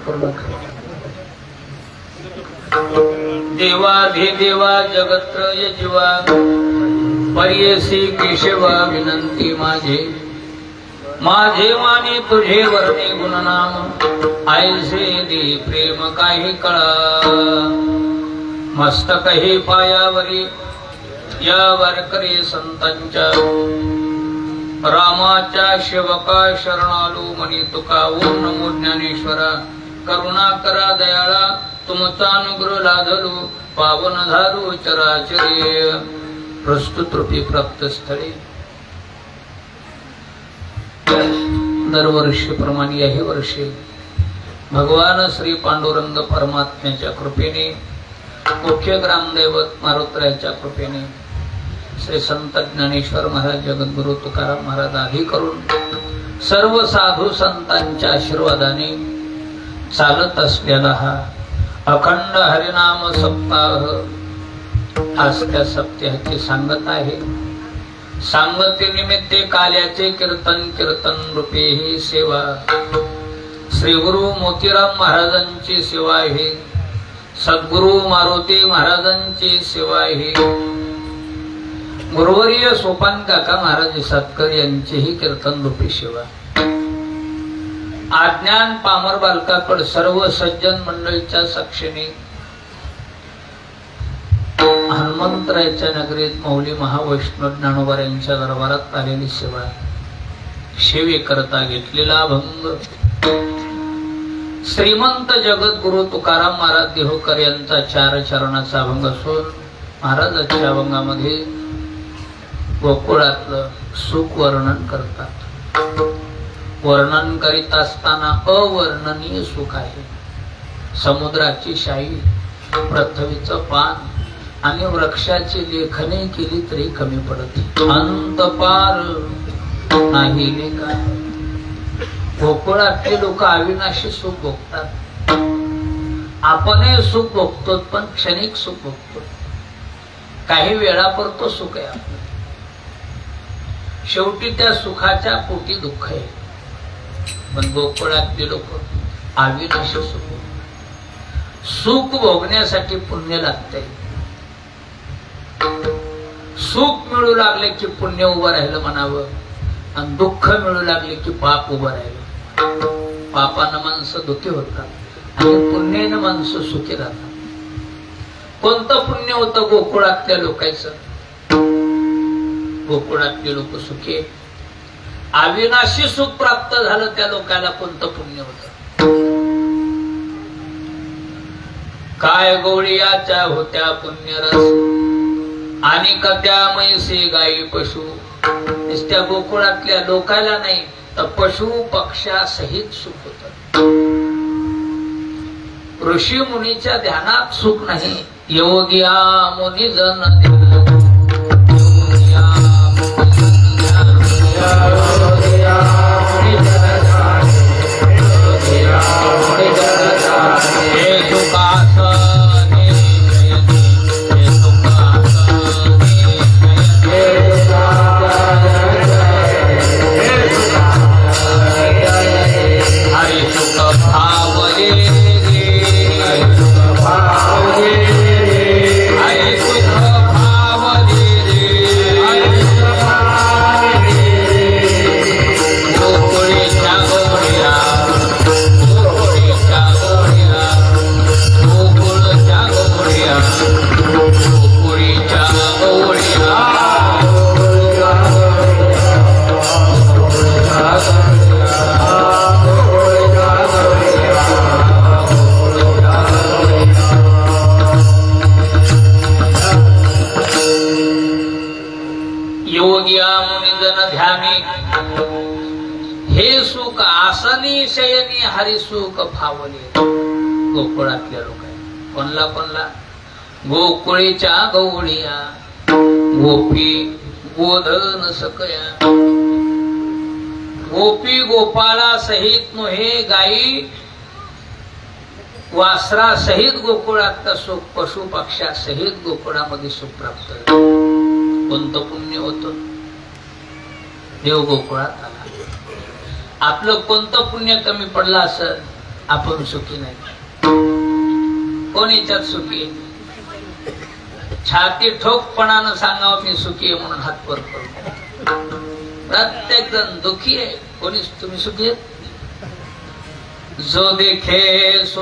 करू नका. देवा जगत्रय जीवा पर्यसी केशवा विनंती माझे वाणी तुझे वर्णे गुणनाम आयसे दे प्रेम काही कळा. मस्तक हे पायावरी या वारकरी संतांच्या रामाच्या सेवका शरणालू मनी तुका. ओम नमो ज्ञानेश्वरा करुणा करा दयाळा तुमचा अनुग्रह लाधलो पावन धारू चराचरी. प्रस्तुत रूपी प्राप्त स्थळे दरवर्षीप्रमाणे याही वर्षी भगवान श्री पांडुरंग परमात्म्याच्या कृपेने मुख्य ग्रामदैवत मारुतरायाच्या कृपेने श्री संत ज्ञानेश्वर महाराज जगद्गुरु तुकाराम महाराज आदी करून सर्व साधू संतांच्या आशीर्वादाने चालत असलेला हा अखंड हरिनाम सप्ताह आज त्या सप्ताहाची सांगत आहे. सांगते निमित्ते काल्याचे कीर्तन रूपे ही सेवा श्री गुरु मोतीराम महाराजांची सेवा आहे. सद्गुरु मारुती महाराजांची सेवा आहे. गुरुवर्य सोपान काका महाराज सातकर यांचीही कीर्तन रूपी सेवा. अज्ञान पामर बालकाकड सर्व सज्जन मंडळीच्या साक्षीने हनुमंतरायाच्या नगरीत मौली महावैष्णव ज्ञानोबा यांच्या दरबारात आलेली सेवा. सेवेकरता घेतलेला अभंग श्रीमंत जगद्गुरु तुकाराम महाराज देहोकर यांचा 4 चरणाचा अभंग असून महाराजांच्या अभंगामध्ये गोकुळातलं सुख वर्णन करतात. वर्णन करीत असताना अवर्णनीय सुख आहे. समुद्राची शाई, पृथ्वीचं पान आणि वृक्षाची लेखने केली तरी कमी पडते. अंत पार नाही लेखा. गोकुळातले लोक अविनाशी सुख भोगतात. आपणही सुख भोगतो पण क्षणिक सुख भोगतो. काही वेळापुरतं सुख आहे आपलं. शेवटी त्या सुखाच्या पोटी दुःख आहे. पण गोकुळातले लोक अविनाशी सुख भोगण्यासाठी पुण्य लागतंय. सुख मिळू लागले की पुण्य उभं राहिलं म्हणावं आणि दुःख मिळू लागले की पाप उभं राहिलं. पापानं माणसं दुःखी होतात आणि पुण्यानं माणसं सुखी राहतात. कोणतं पुण्य होतं गोकुळातल्या लोकांचं? गोकुळातले लोक सुखी. अविनाशी सुख प्राप्त झालं त्या लोकांना कोणतं पुण्य होतं? काय गवळीयाच्या होत्या पुण्यरस आणि कत्या मैसे गायी पशु. नुसत्या गोकुळातल्या लोकांना नाही तर पशु पक्षा सहित सुख होत. ऋषी मुनीच्या ध्यानात सुख नाही. योगिया मुनी जन हरिसुख फावले. गोकुळातल्या लोक कोणला गोकुळीच्या गवळीया गोपी गोधन सकया. गोपी गोपाला सहित नोहे गाई वासरा सहित गोकुळातलं सुख पशु पक्षा सहित गोकुळामध्ये सुख प्राप्त. कोणतं पुण्य होतं? देव गोकुळात आला. आपलं कोणतं पुण्य कमी पडलं असेल आपण सुखी नाही. कोण याच्यात सुखी आहे? छाती ठोकपणानं सांगावं मी सुखी आहे म्हणून हात वर करू. प्रत्येक जण दुखी आहे. कोणी तुम्ही सुखी आहेत? जो देखे सो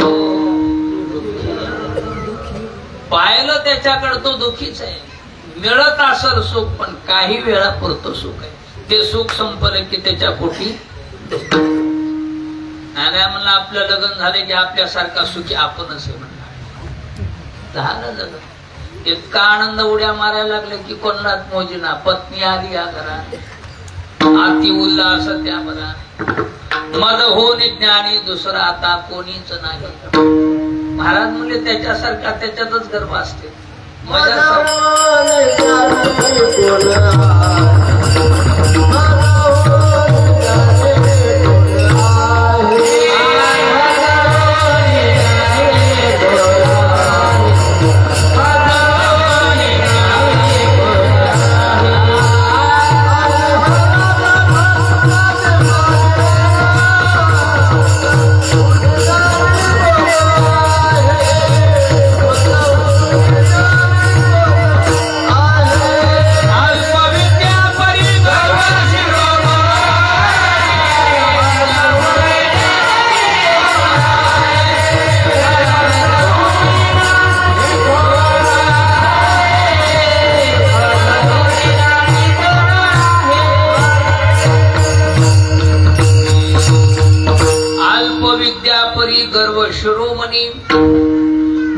पाहिलं त्याच्याकडे तो दुखीच आहे. मिळत असल सुख पण काही वेळा पुरतं सुख आहे. ते सुख संपलं की त्याच्या पोटी आणि म्हणलं आपलं लग्न झाले की आपल्यासारखा सुखी आपणच आहे म्हणणार. झालं लग्न. इतका आनंद उड्या मारायला लागले की कोणात मोजीना. पत्नी आली या घरात, अति उल्हास त्या बरा. मद होऊन ज्ञानी दुसरा आता कोणीच नाही. महाराज म्हणले त्याच्यासारखा त्याच्यातच गर्भ असते. गर्व शिरोमणी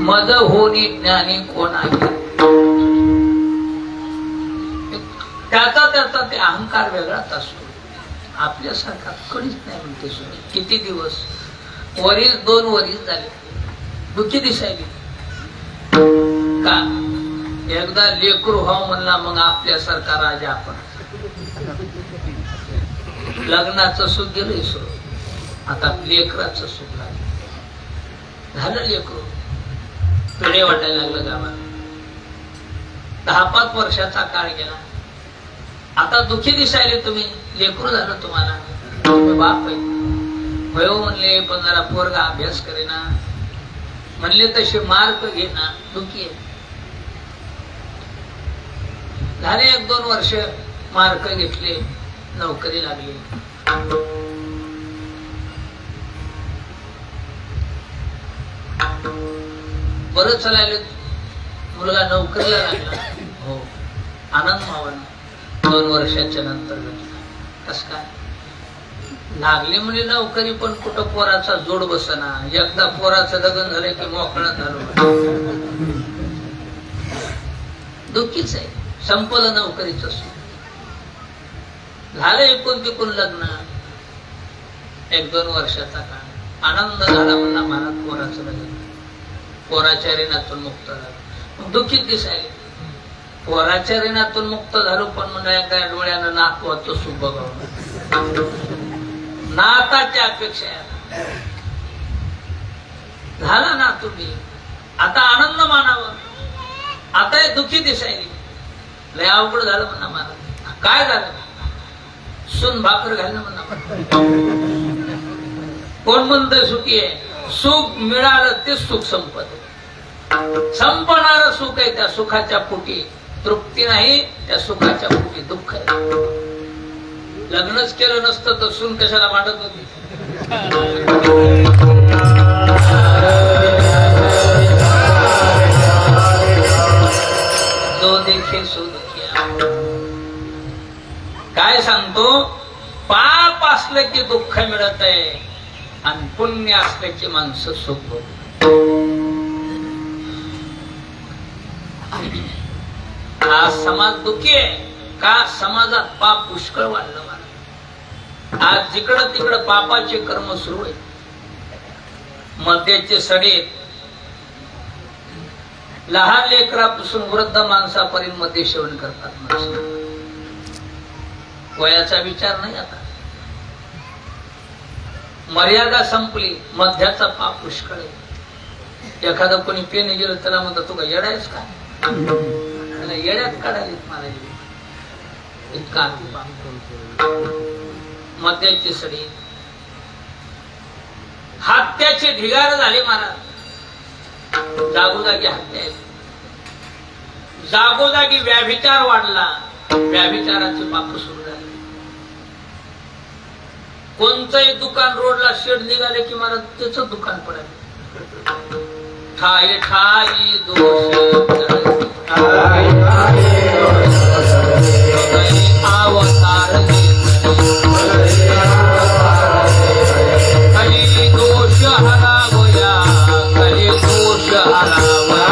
मद होनी ज्ञानी कोण आहे. त्याचा त्याचा ते अहंकार वेगळाच असतो. आपल्यासारखा कधीच नाही म्हणते सुखी. किती दिवस वरील 2 वरीस झाले दुखी दिसायली का? एकदा लेकरू व्हावं म्हणला मग आपल्यासारखा राजा आपण. लग्नाचं सुख गेलं सुरू. आता लेकराचं सुख लागलं. झालं लेकरू. पेढे वाटायला लागलं गावात. 10-5 वर्षाचा काळ गेला. आता दुखी दिसायले तुम्ही. लेकरू झालं तुम्हाला. तुम्ही बाप आहे. वयो म्हणले पण जरा पोरगा अभ्यास करेना. म्हणले तसे मार्क घेना. दुखी आहे. झाले 1-2 वर्ष मार्क घेतले. नोकरी लागली. बरं चालायला. मुलगा नोकरीला लागला. हो आनंद मावाला 2 वर्षाच्या नंतर कस काय लागली म्हणजे नोकरी. पण कुठं पोराचा जोड बसना. एकदा पोराचं लग्न झालं की मोकळं झालं. दुःखीच आहे. संपलं नोकरीच. झालं एकूण तिकून लग्न. 1-2 वर्षाचा काळ आनंद झाला म्हणला मला पोराचं लग्न. पोराच्या ऋणातून मुक्त झालो. दुःखीत दिसायले. पोराच्या ऋणातून मुक्त झालो पण म्हणा एकदा डोळ्यानं नातवाचं सुख बघावं. नाताच्या अपेक्षा झाला ना तुम्ही. आता आनंद मानावं. आता हे दुःखी दिसायली. लय अवघड झालं म्हणा मला. काय झालं? सून भाकर घालणं म्हणा. कोण म्हणतंय सुखी आहे? सुख मिळालं ते सुख संपत. संपणार सुख आहे. त्या सुखाच्या पोटी तृप्ती नाही. त्या सुखाच्या पोटी दुःख आहे. लग्नच केलं नसतं तर सून कशाला वाटत होती. जो देखे सो दुखिया. काय सांगतो? पाप असलं की दुःख मिळत आहे आणि पुण्य असलं की माणसं सुख होत. आज समाज दुःखी आहे का? समाजात पाप पुष्कळ वाढलं. आज जिकडं तिकडं पापाचे कर्म सुरू आहेत. मद्याचे सडे. लहान लेकरापासून वृद्ध माणसापर्यंत मद्य सेवन करतात माणसं. वयाचा विचार नाही. आता मर्यादा संपली. मध्याचा पाप पुष्कळ आहे. एखादं कोणी पेन गेलं त्याला म्हणतात तू का येडायस का? त्याला येड्यात काढायला मला इतका मद्याची सडी. हत्याचे ढिगार झाले महाराज, जागोजागी हत्या आहेत, जागोजागी व्याभिचार वाढला, व्याभिचाराचे पाप सुरू झाले. कोणतंही दुकान रोडला शेड निघाले की महाराज त्याच दुकान पडायला. ठाई ठाई दोष अवतार कली दोष हरावया, कली दोष हरावया.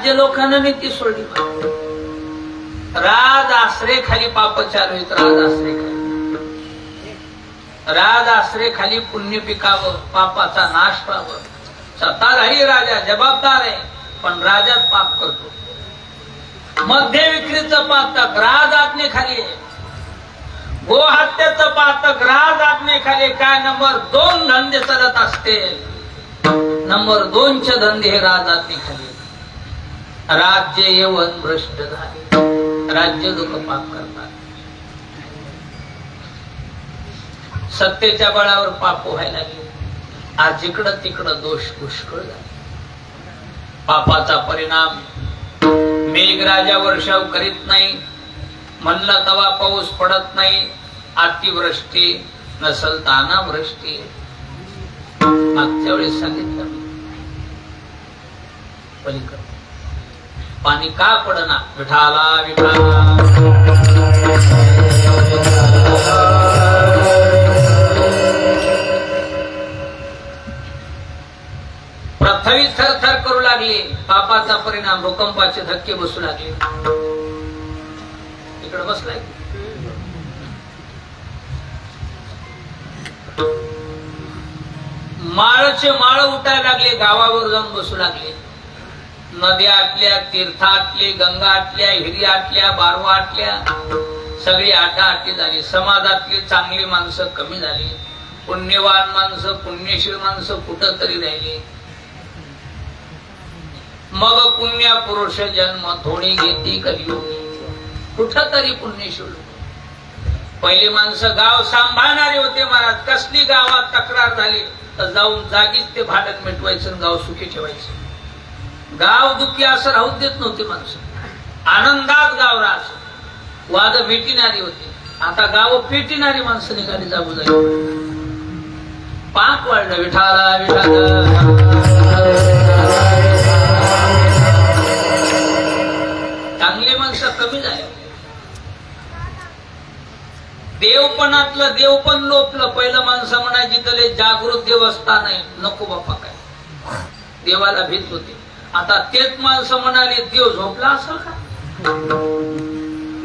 लोकांना नीती सोडली. राज आश्रय खाली पाप चालू आहेत, राज आश्रय खाली, राज आश्रय खाली पुण्य पिकावं, पापाचा नाश व्हावं. सत्ताधारी राजा जबाबदार आहे, पण राजाच पाप करतो. मध्य विक्रीचं पातक राज आज्ञेखाली आहे, गोहत्याचं पातक राज आज्ञेखाली. काय नंबर 2 धंदे चालत असते, नंबर 2 चे धंदे हे राज आज्ञेखाली. राज्य यवन भ्रष्ट झाले, राज्य लोक पाप करतात. सत्तेच्या बळावर पाप व्हायला लागले. आज जिकडं तिकडं दोष पुष्कळ झाले. पापाचा परिणाम मेघराजा वर्षाव करीत नाही, म्हणलं तवा पाऊस पडत नाही. अतिवृष्टी नसल तानावृष्टी. मागच्या वेळेस सांगितलं पलीकडे पाणी का पडना, विठाला विठाला. पृथ्वी थरथर करू लागली. पापाचा परिणाम भूकंपाचे धक्के बसू लागले. इकडे बसलाय माळचे माळ उठायला लागले, गावावर जाऊन बसू लागले. नद्या आटल्या, तीर्थ आटले, गंगा आटल्या, हिरी आटल्या, बारवा आटल्या, सगळी आटाआटी झाली. समाजातली चांगली माणसं कमी झाली, पुण्यवान माणसं, पुण्यशील माणसं कुठं तरी राहिली. मग पुण्य पुरुष जन्म थोडी घेती कलियुगी. कुठं तरी पुण्यशील. पहिली माणसं गाव सांभाळणारे होते महाराज. कसली गावात तक्रार झाली तर जाऊन जागीच ते भांडण मिटवायचं, गाव सुखी ठेवायचं. गाव दुःखी असं राहून देत नव्हते माणसं. आनंदात गाव राहायचं. वाद मिटिणारी होती. आता गाव पेटिणारी माणसं निघाली जागोजागी. पाप वाढलं. विठाला विठाला. चांगली माणसं कमी झाली. देवपणातलं देवपण लोपलं. पहिलं माणसं म्हणायची तले जागृत देवस्थान आहे, नको बाप्पा काय, देवाला भीत होते. आता तेच माणसं म्हणाले देव झोपला असेल का.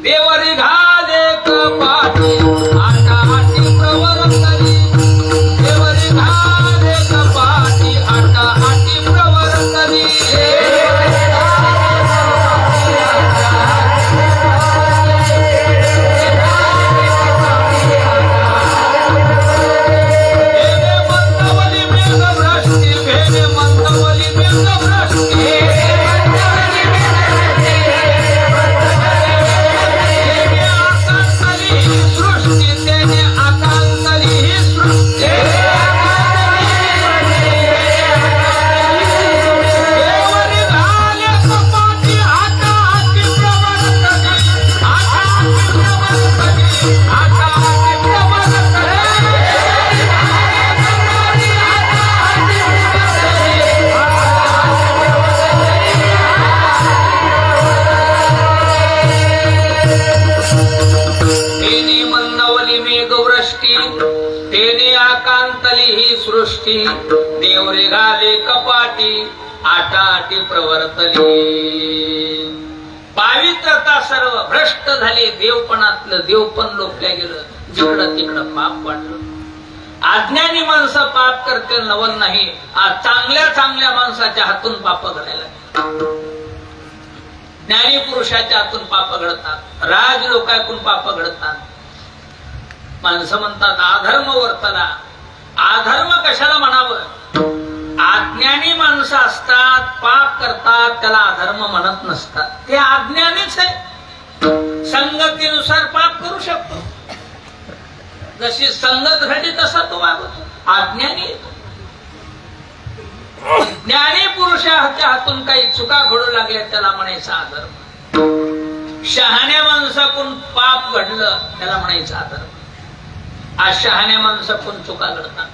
देवरी घाले कपाटी आटा आटी प्रवरतली. देवरी घाले कपाटी आटा आटी प्रवरतली. कांतली ही सृष्टी देवरे घाले कपाटी आटाटी प्रवर्तली पावित्रता सर्व भ्रष्ट झाली देवपणातलं देवपण लोकल्या गेलं जिकडं तिकडं पाप वाढलं अज्ञानी माणसं पाप करतील नवल नाही आज चांगल्या चांगल्या माणसाच्या हातून पाप घडायला ज्ञानी पुरुषाच्या हातून पाप घडतात राज लोकांकडून पाप घडतात माणसं म्हणतात अधर्म वर्तला अधर्म कशाला म्हणावं अज्ञानी माणसं असतात पाप करतात त्याला अधर्म म्हणत नसतात ते अज्ञानीच आहे संगतीनुसार पाप करू शकतो जशी संगत घडली तसा तो वागतो अज्ञानी ज्ञानी पुरुषाच्या हातून काही चुका घडू लागल्या त्याला म्हणायचा अधर्म शहाण्या माणसाकडून पाप घडलं त्याला म्हणायचा अधर्म आज शहाण्या माणसाकडून चुका घडतात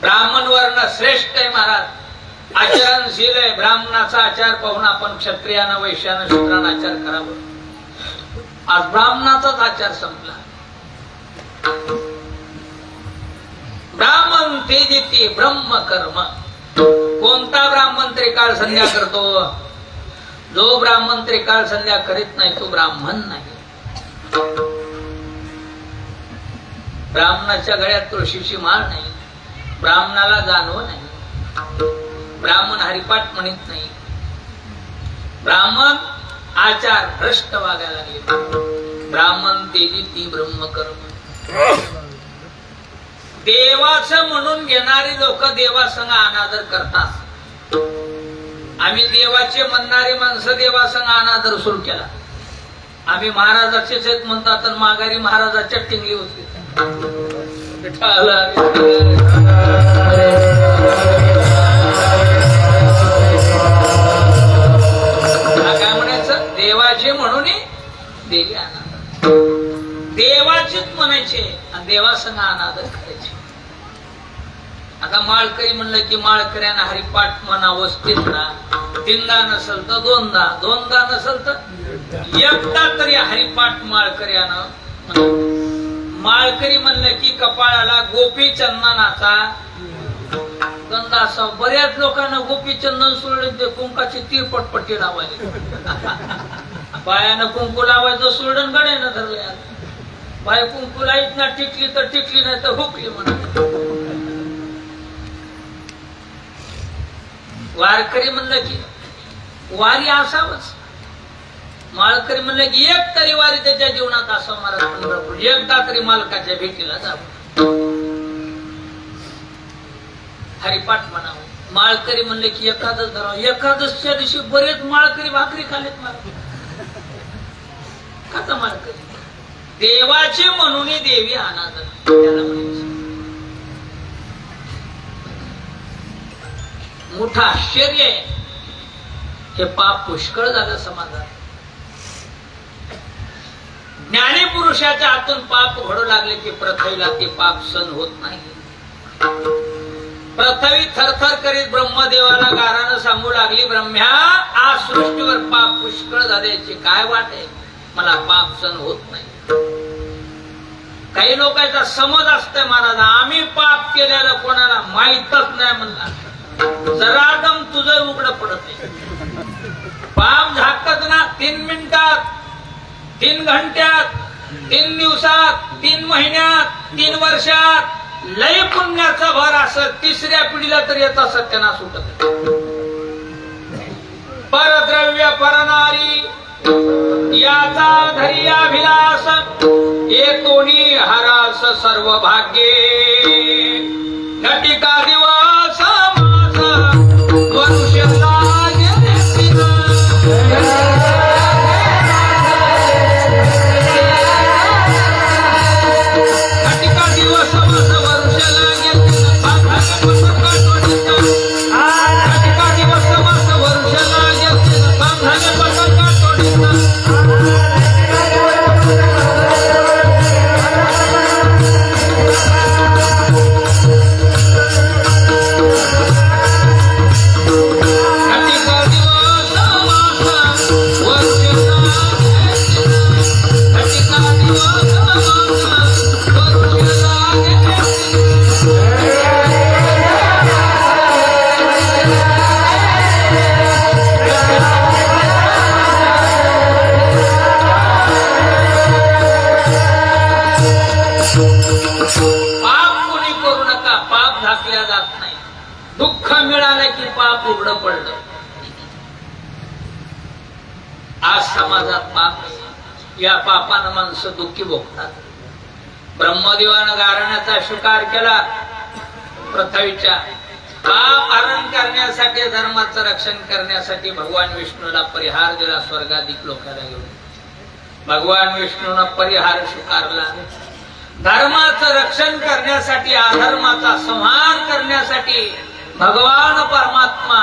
ब्राह्मण वर्ण श्रेष्ठ आहे महाराज आचरणशील आहे ब्राह्मणाचा आचार पाहून आपण क्षत्रियानं वैश्यानं शूद्रानं आचार करावं आज ब्राह्मणाचाच आचार संपला ब्राह्मण तेजिती ब्रह्म कर्म कोणता ब्राह्मण त्रिकाळ संध्या करतो जो ब्राह्मण त्रिकाळ संध्या करीत नाही तो ब्राह्मण नाही ब्राह्मणाच्या गळ्यात तुळशीची माळ नाही ब्राह्मणाला जाणव नाही ब्राह्मण हरिपाठ म्हणत नाही ब्राह्मण आचार भ्रष्ट वागायला लागले ब्राह्मण तेजिती ब्रह्म कर्म देवाचं म्हणून घेणारी लोक देवासंग अनादर करतात आम्ही देवाचे म्हणणारी माणसं देवासंग अनादर सुरू केला आम्ही महाराजाचेच आहेत म्हणतात तर माघारी महाराजाच्या टिंगली होती काय म्हणायचं देवाचे म्हणून देवी अनादर देवाचेच म्हणायचे आणि देवासंग अनादर करायचे आता माळकरी म्हणलं की माळकऱ्यानं हरिपाठ म्हणावंच तीनदा नसल तर दोनदा नसल तर एकदा तरी हरिपाठ माळकऱ्यानं माळकरी म्हणलं की कपाळाला गोपी चंदनाचा गंध असा बऱ्याच लोकांना गोपी चंदन सोडलं ते कुंकाची तिरपटपट्टी लावायची बायानं कुंकू लावायचं सोडून गड्यानं धरलं बाय कुंकू लाईत ना टिकली तर टिकली नाही तर हुकली म्हणा वारकरी म्हणलं की वारी असावच माळकरी म्हणलं की एक तरी वारी त्याच्या जीवनात असावं महाराज एकदा तरी मालकाच्या भेटीला जावं हरिपाठ म्हणावं माळकरी म्हणले की एकादश धरावं एकादशच्या दिवशी बरेच माळकरी भाकरी खालेत मला खाता माळकरी देवाचे म्हणून देवी अनादर त्याला म्हणायचं मोठं आश्चर्य आहे हे पाप पुष्कळ झालं समाजात ज्ञानी पुरुषाच्या हातून पाप घडू लागले की पृथ्वीला ते पाप सहन होत नाही पृथ्वी थरथर करीत ब्रह्मदेवाला गारानं सांगू लागली ब्रह्म्या आज सृष्टीवर पाप पुष्कळ झाल्याची काय वाट आहे मला पाप सहन होत नाही काही लोकांचा समज असतंय महाराज आम्ही पाप केलेलं कोणाला माहीतच नाही म्हणला जरा दम तुझं उघड पडत नाही पाप झाकत ना 3 मिनिटात 3 घंट्यात 3 दिवसात 3 महिन्यात 3 वर्षात लय पुण्याचा भर असत तिसऱ्या पिढीला तर याचा सत्याना सुटत परद्रव्य परनारी याचा धैर्याभिलास एकोणी हरास सर्व भाग्ये घटिका दिवस मास मनुष्य उघडं पडलं. आज समाजात पाप, या पापानं माणसं दुःखी भोगतात. ब्रह्मदेवानं गारण्याचा स्वीकार केला पृथ्वीच्या. पाप हरण करण्यासाठी, धर्माचं रक्षण करण्यासाठी भगवान विष्णूला परिहार दिला स्वर्गाधिक लोकांना घेऊन. भगवान विष्णूनं परिहार स्वीकारला. धर्माचं रक्षण करण्यासाठी, अधर्माचा संहार करण्यासाठी भगवान परमात्मा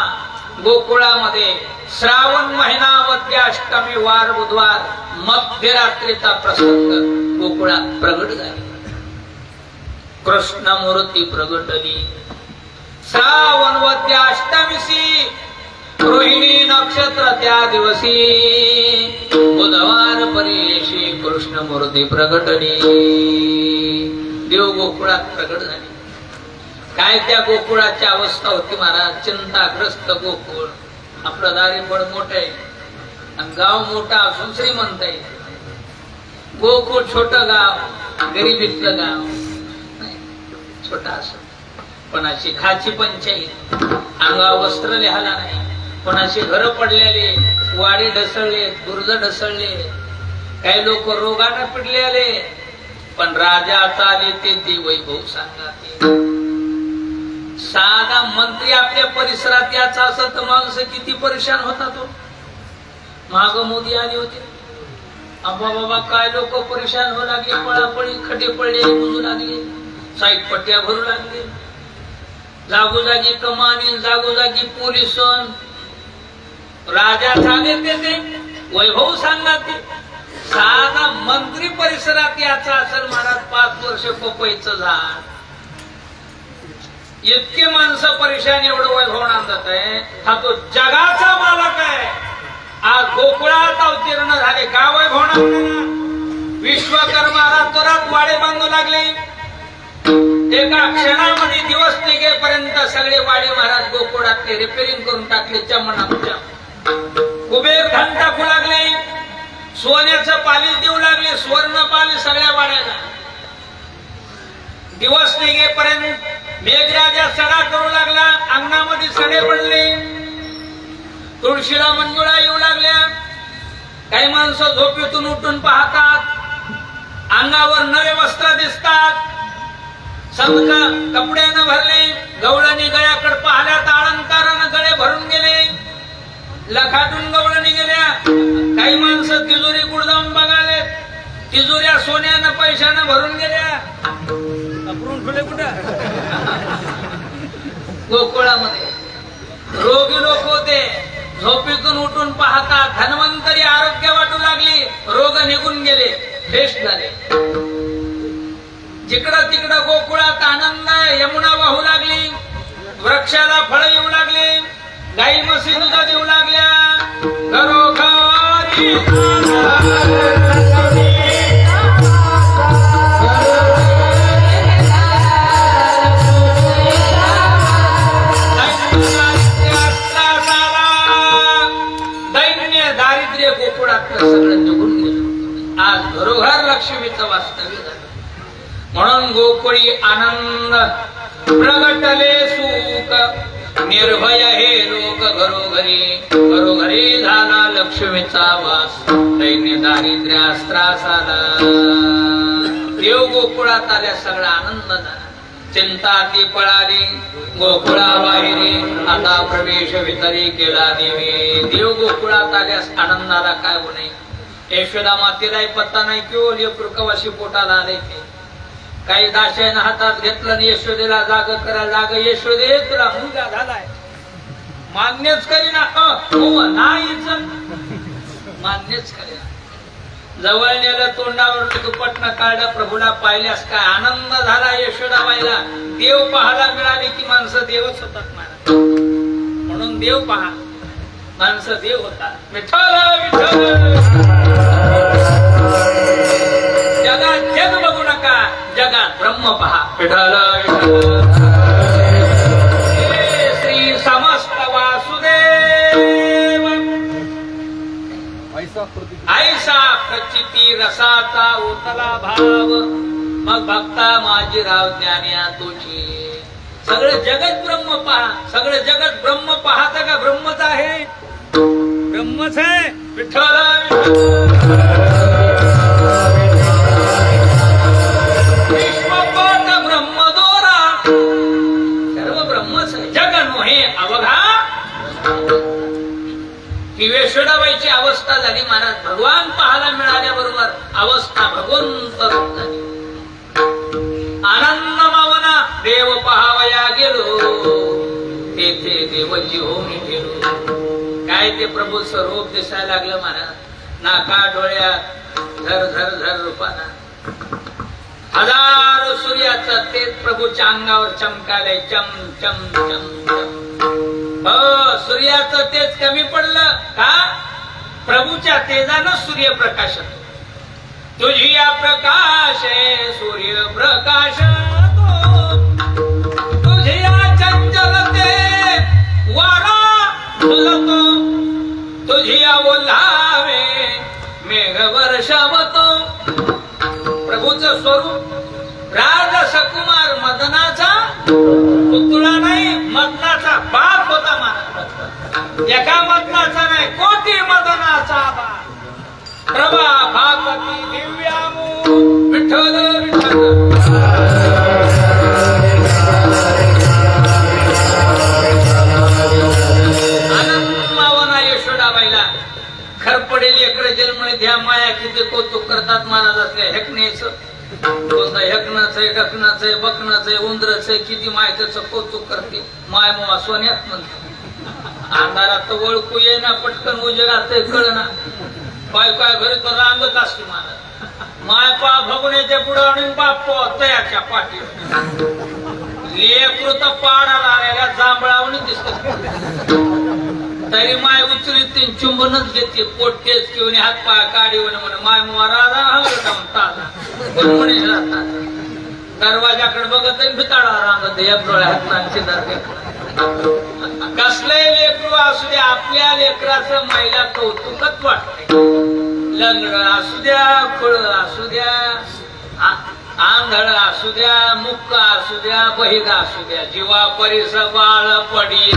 गोकुळामध्ये श्रावण महिना वद्य अष्टमी वार बुधवार मध्यरात्रीचा प्रसंग गोकुळात प्रगट झाला. कृष्ण मूर्ती प्रगटली. श्रावण वद्य अष्टमीसी रोहिणी नक्षत्र त्या दिवशी बुधवार परियेशी कृष्ण मूर्ती प्रगटली. देव गोकुळात प्रगट झाली. काय त्या गोकुळाची अवस्था होती महाराज. चिंताग्रस्त गोकुळ. आपलं दारी पण मोठं आहे आणि गाव मोठा असून श्रीमंत आहे. गोकुळ छोट गाव, गरिबीतलं गाव, छोटा असं. कोणाची खाची पंचायत, अंगावर वस्त्र लिहाला नाही. कोणाची घर पडलेले, वाडे ढसळले, दुर्ज ढसळले, काही लोक रोगाने पिडलेले. पण राजाचा आले ते वैभव सांगा. साधा मंत्री आपल्या परिसरात याचा असत तर माणसं किती परेशान होता. तो माग मोदी आले होते. अब्बा बाबा काय लोक परेशान होऊ लागले. पळापळी, खडे पडले, बुजू लागले, साईट पट्ट्या भरू लागले. जागोजागी कमानी, जागोजागी पोलीस. राजा झाले ते वैभव सांगा. ते साधा मंत्री परिसरात याचा असेल महाराज 5 वर्ष पपईचं झाड. इतके माणसं परेशान, एवढं वैभव नांदत आहे. हा तो जगाचा मालक आहे. आज गोकुळात अवतीर्ण झाले. का वैभव नांदना? विश्वकर्मा रातोरात वाडे बांधू लागले. एका क्षणामध्ये दिवस निघेपर्यंत सगळे वाडे महाराज गोकुळातले रिपेरिंग करून टाकले. चमनाच्या कुबेर धन टाकू लागले. सोन्याचं पालिश देऊ लागले. सुवर्ण पालिश सगळ्या वाड्याला. दिवस निघेपर्यंत मेघराजा सडा करू लागला. अंगणामध्ये सडे पडले. तुळशीला मंजुळा येऊ लागल्या. काही माणसं झोपेतून उठून पाहतात. अंगावर नवे वस्त्र दिसतात. संख कपड्यानं भरले. गवळणी गळ्याकडे पाहल्यात. अलंकारानं गळे भरून गेले. लखाटून गवळणी गेल्या. काही माणसं तिजोरी गुडदावून बघाले. तिजोऱ्या सोन्यानं पैशानं भरून गेल्या. गोकुळामध्ये रोगी लोक होते. झोपेतून उठून पाहतात. धन्वंतरी आरोग्य वाटू लागली. रोग निघून गेले, फ्रेश झाले. जिकडं तिकडं गोकुळात आनंद. यमुना वाहू लागली. वृक्षाला फळ येऊ लागले. गाई म्हशी दूध देऊ लागल्या. घरोघरी दैन्य दारिद्र्य गोकुळात सगळं निघून गेलं. आज घरोघर लक्ष्मीचं वास्तव्य झालं. म्हणून गोकुळी आनंद प्रगटले सुख. निर्भय हे लोक घरोघरी. घरोघरी झाला लक्ष्मीचा वास. दैन्य दारिद्र्यास त्रास आला. देव गोकुळात आल्या. सगळा आनंद झाला. चिंता ती पळाली. गोकुळा बाहेरी आता प्रवेश वितरी केला देवी. देव गोकुळात आल्यास आनंदाला काय होणे. यशोदा मातेलाही पत्ता नाही किंवा लेकरू कवाशी पोटाला आले. ते काही दाशानं हातात घेतलं आणि यशोदेला जाग करा. जाग यशोदे तुला मुलगा झालाय. मान्यच करीना. नाहीच मान्यच करीना. जवळ नेलं. तोंडावर दुपटनं काढलं. प्रभूला पाहिल्यास काय आनंद झाला यशोदाबाईला. देव पाहायला मिळाले की माणसं देवच होतात महाराज. म्हणून देव पहा. माणसं देव होतात. विठ्ठल विठ्ठल. जगात जग बघू नका. जगात ब्रह्म पहा. विठ्ठल विठ्ठल. श्री समस्त वासुदेव. ऐसा प्रचिती रसाचा ओतला भाव. मग भक्ता माझी राव ज्ञानिया तुझी. सगळं जगत ब्रह्म पहा. सगळं जगत ब्रह्म पाहता का ब्रह्मच आहे? ब्रह्मच आहे. विठ्ठल विश्वपट ब्रह्मदोरा, सर्व ब्रह्मच आहे. जग नोहे अवघा. किवेश्वराबाईची अवस्था झाली महाराज. भगवान पाहायला मिळाल्याबरोबर अवस्था भगवंत झाली. आनंद मावना देव पहावया गेलो, तेथे देवची होऊन गेलो. काय ते प्रभू स्वरूप दिसायला लागलं महाराज. नाका डोळ्यात झर झर झर रूपाना हजारो सूर्याचं तेज प्रभूच्या अंगावर चमकालय. चम चम चम चम. सूर्याचं तेज कमी पडलं का? प्रभूच्या तेजानं सूर्यप्रकाश. तुझी या प्रकाश सूर्य प्रकाश, तुझी या चंचलते वारा फुलतो, तुझी या ओलावे मेघ वर्षावतो. प्रभूचं स्वरूप राजसकुमार मदनाचा पुतळा नाही, मदनाचा बाप होता महाराज. एका मदनाचा नाही, कोटी मदनाचा बाप. प्रभा भागवती दिव्यामू विठ्ठल विठ्ठल. आनंद मावना यशोदाबाईला खरपडेल लेकरं जन्मले द्या माया किती कौतुक करतात महाराजाचं. हेकण्याचं कोणतं हेकणाचं आहे, डकणाचं आहे, बकणाचं आहे, उंदराचं आहे, किती मायचं कौतुक करते. माय मावा सोन्यात म्हणते. अंधारात ओळखू ये ना, पटकन उजेडात कळना. बाय काय घरी तर रांगत असते महाराज. माय पा भगवण्याच्या पुढे आणि बाप तयाच्या पाठी. लेकरू तर पाडाला आलेल्या जांभळावणी दिसत, तरी माय उचली तीन चुंबनच घेते. पोटतेच घेऊन हात पाय काढी म्हणे माय मुवा राजा दरवाजाकडे बघत भिताडा रांगत. एक डोळ्या हातांची कसलंही लेकरू असू द्या, आपल्या लेकराचं महिला कौतुकच वाटते. लंगड असू द्या, खुळ असू द्या, आंधळ असू द्या, मुक्क असू द्या, बहिर असू द्या, जीवा परिस बाळ पडी.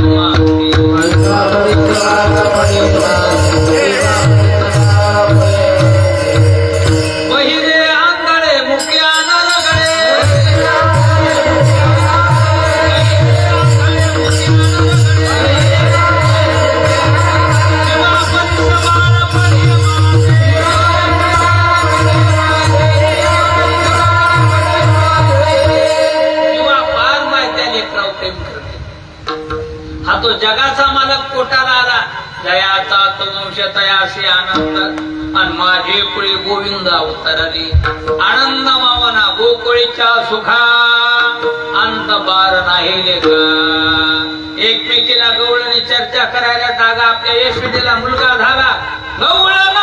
बहिरे आंधळे मुक्या नरगडे, हा तो जगाचा मालक पोटाला आला. जयाचा तो वंश तयाशी आनंद, आणि माझी कुळी गोविंद अवतरली. आनंद मावना गोकुळीच्या सुखा अंत बार नाही लेखा. एकमेकीला गवळणी चर्चा करायला जागा. आपल्या यशोदेला मुलगा झाला गवळणा.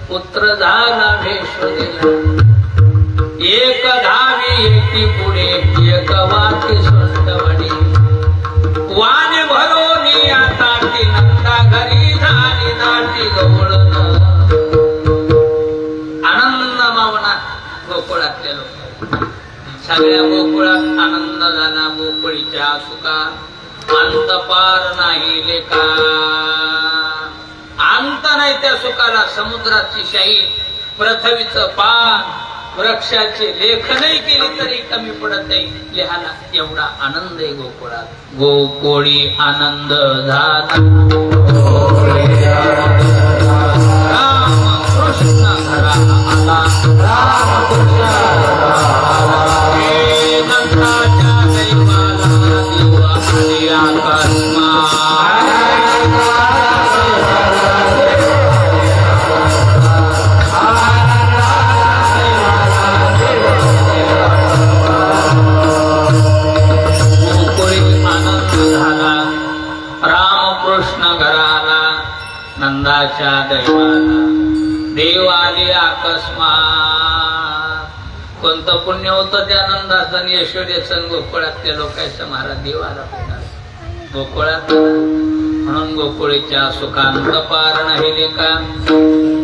पुत्र झाला भेषदेला. एक धावी एकी पुढे एक वाटी सोंडवडी. वाने भरोनी आता ती नंदा घरी झाली दाटी गवळण. आनंद मावना गोकुळातले लोक. सगळ्या गोकुळात आनंद झाला. गोकुळीच्या सुका अंत पार नाही लेखा, अंत नाही त्या सुखाला. समुद्राची शाही, पृथ्वीचं पान, वृक्षाचे लेखनही केली तरी कमी पडत नाही लिहाला. एवढा आनंद आहे गोकुळात. गोकुळी आनंद झाला, राम कृष्ण घरा आला, हे नंदाच्या दैवाला दिवा आली अकस्मात. नंदाच्या दैवाला देव आले अकस्मात. कोणतं पुण्य होतं त्या नंदाचं आणि यशोदेचं गोकुळातल्या लोकांचं. महाराज देवाला गोकुळात म्हणून गोकुळीच्या सुखांत पार नाही लेखा.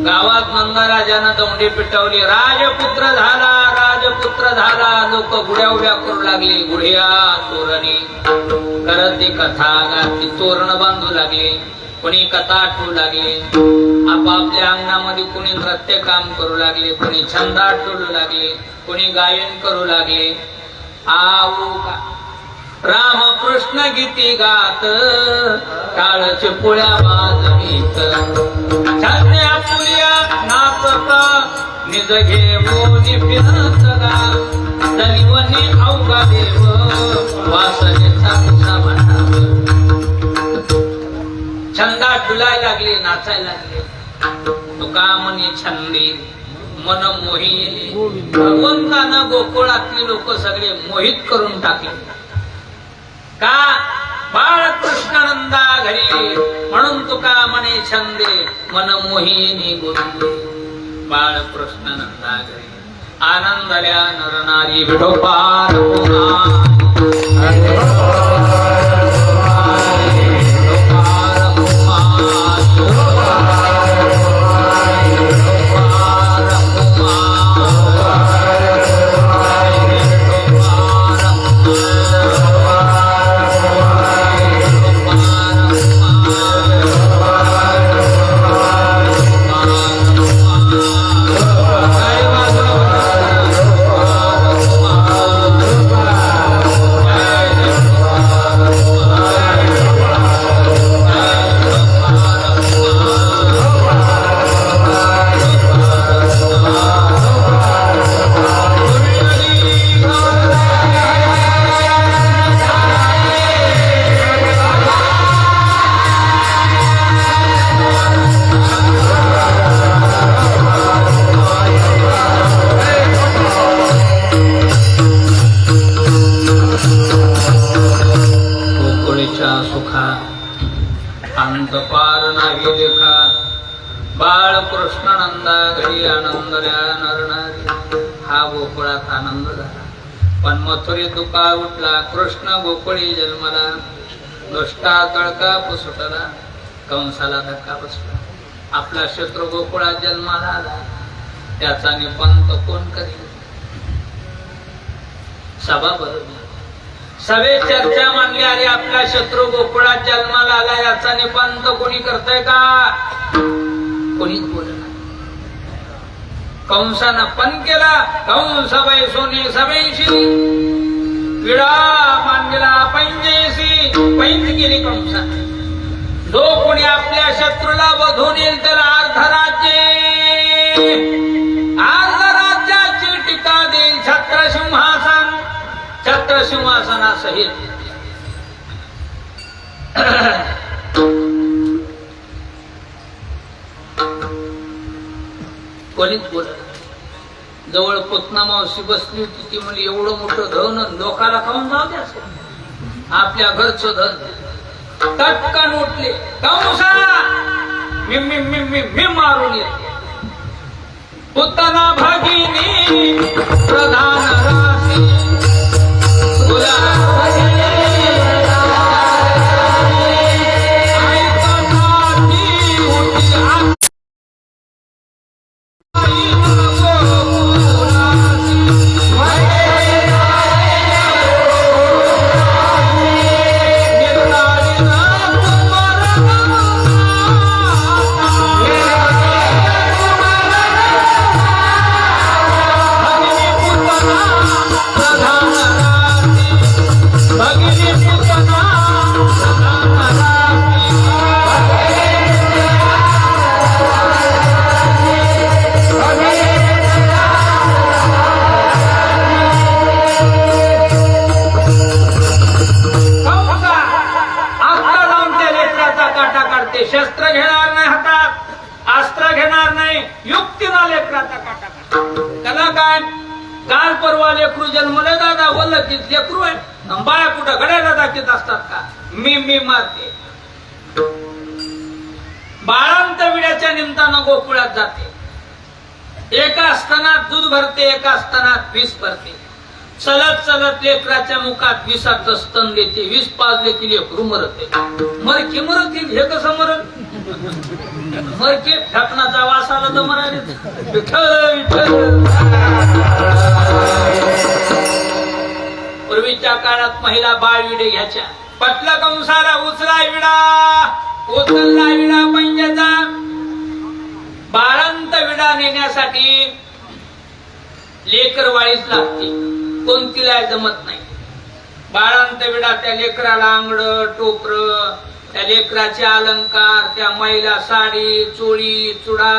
गावात नंदराजानं दौंडी पिटवली, राजपुत्र झाला, राजपुत्र झाला. लोक गुड्या उड्या करू लागली, गुढ्या तोरणी करत ती कथा गाती, तोरण बांधू लागली, कोणी कथा आठवू लागले. आपापल्या अंगणामध्ये कोणी नृत्य काम करू लागले, कोणी छंद आठवू लागले, कोणी गायन करू लागले. राम कृष्ण गीती गात, टाळच पोळ्या वाजवीत, छात्या पुल्या नाचत, निज घेऊन फिरत गा, दनिवनी अवघा देव, वासनेचा तुझा भांडाव. छंदा डुलाय लागले, नाचायला लागले. तुका म्हणे छंदी मन मोही. भगवंतानं गोकुळातली लोक सगळे मोहित करून टाकले. का? बाळकृष्णानंदा घरी म्हणून तुका म्हणे छंदे मन मोहिनी गोविंदे. बाळकृष्णानंदा घरी आनंदल्या नरनारी विठोपार पार नाही लेखा. बाळकृष्णानंदा घरी आनंदल्या नरनारी. हा गोकुळात आनंद झाला. पण मथुरी दुकाळ उठला, कृष्ण गोकुळी जन्मला. दुष्टा तळका पुसुटला, कंसाला धक्का बसला. आपला शत्रू गोकुळात जन्माला आला, त्याचा निपंत कोण करील? सभा बरोबर सभेत चर्चा मांडली, अरे आपला शत्रू गोकुळात जन्माला आला, याचा निपंत कोणी करतय का? कोणीच बोलणार. कंसानं पण केला, कंस वैसोनी सभेशी विडा मांडला पैंजेशी. पैंज केली कंसाने. जो कोणी आपल्या शत्रूला वधून येईल त्याला अर्धराज्य, अर्धराज्याची टीका देईल. छत्रसिंहासन, छत्रसिंहासनासहित कोणीच बोलत. जवळ पुतना मावशी बसली होती. ती म्हणजे एवढं मोठं धन लोकाला खाऊन जाऊ द्या, आपल्या घरचं धन. तटकन उठले, कंसा मी मी मी मी मी मारून येते. पुतना भगिनी प्रधान राशी, निर्णय काल परवा लेकरू जन्मले दादा बोललं की लेकरू आहे बाया कुठं घड्याला दाखवत असतात का मी मारते. बाळांत विड्याच्या निमित्तानं गोकुळात जाते. एका स्तनात दूध भरते, एका स्तनात विष भरते. चलत चलत लेकराच्या मुखात विषाचं स्तन देते. विष पाजले की लेकरू मरते. मरकी मरतील हे कसं मरल? मरके फेकणाचा वास आला तर म्हणाले विठ्ठल विठ्ठल. पूर्वीच्या काळात महिला बाळ विडे घ्यायच्या. पटलं कंसाला उचलाय विडा, उचलला विडा पंजाचा. बाळांत विडा नेण्यासाठी लेकर वाळीच लागते, कोणतीला जमत नाही. बाळांत विडा त्या लेकराला आंगड टोपर, त्या लेकराचे अलंकार, त्या महिला साडी चोळी चुडा